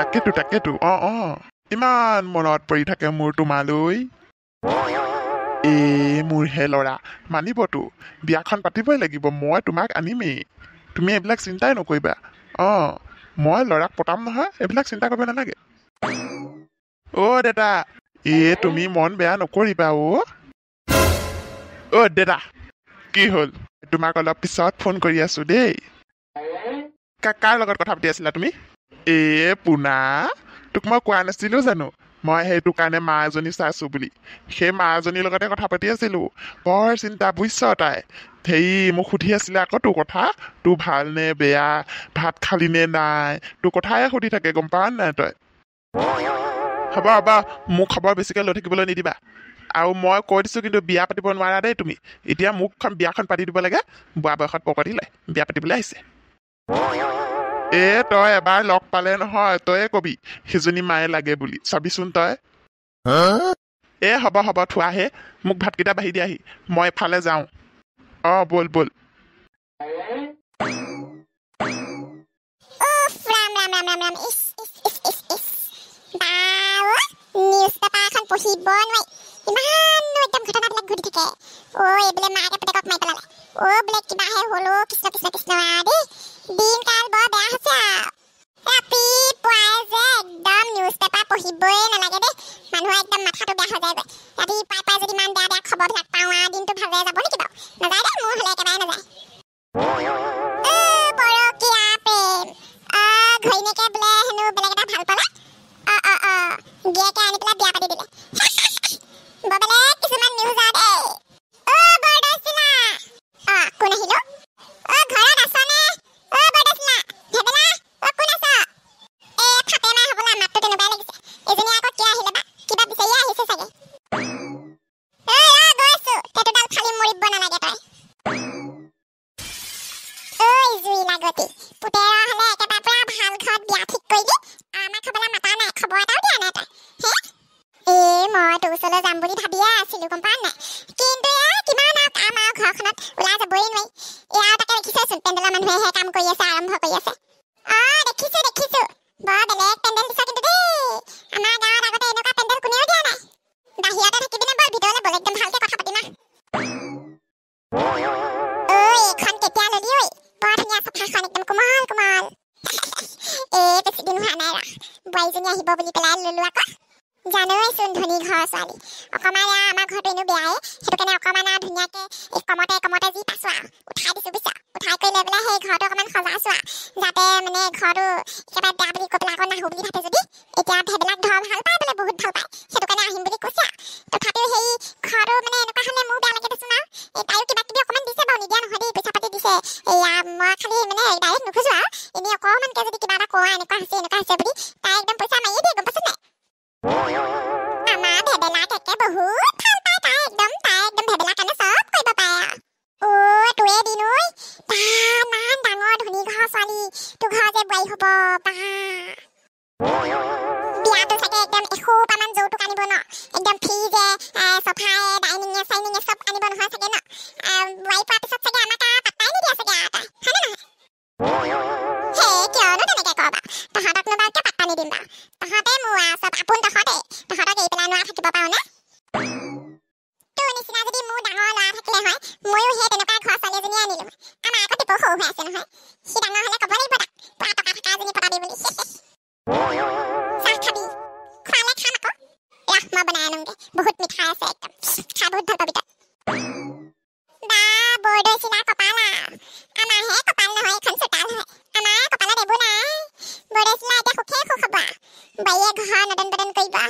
তাকেতো ইমান মনত পৰি থাকে মোৰ তোমালৈ মোৰ হে ল'ৰা মানিবতো বিয়াখন পাতিবই লাগিব মই তোমাক আনিমেই তুমি এইবিলাক চিন্তাই নকৰিবা মই ল'ৰাক পতাম নহয় এইবিলাক চিন্তা কৰিব নালাগে দেতা তুমি মন বেয়া নকৰিবা দেতা কি হ'ল তোমাক অলপ পিছত ফোন কৰি আছো দেই কাৰ লগত কথা পাতি আছিলা তুমি পুনা তোক মই কোৱা নাছিলো জানো মই সেইটো কাৰণে মা এজনী চাইছো বুলি সেই মা এজনীৰ লগতে কথা পাতি আছিলো বৰ চিন্তা বুজিছ তাই মোক সুধি আছিলে আকৌ তোৰ কথা তোৰ ভাল নে বেয়া ভাত খালি নে নাই তোৰ কথাই সুধি থাকে গম পাৱ নাই তই হ'ব মোক খবৰ বেছিকৈ লৈ থাকিবলৈ নিদিবা আৰু মই কৈ দিছো কিন্তু বিয়া পাতিব নোৱাৰা দেই তুমি এতিয়া মোকখন বিয়াখন পাতি দিব লাগে বুঢ়া বয়সত পকতি লয় বিয়া পাতিবলৈ আহিছে তই এবাৰ লগ পালে নহয় তয়ে কবি সিজনী মায়ে লাগে বুলি চাবিচোন তই হ'ব থোৱাহে মোক ভাতকেইটা বাঢ়ি দিয়াহি মই এফালে যাওঁ বল Bayar ghan dan badan koi ba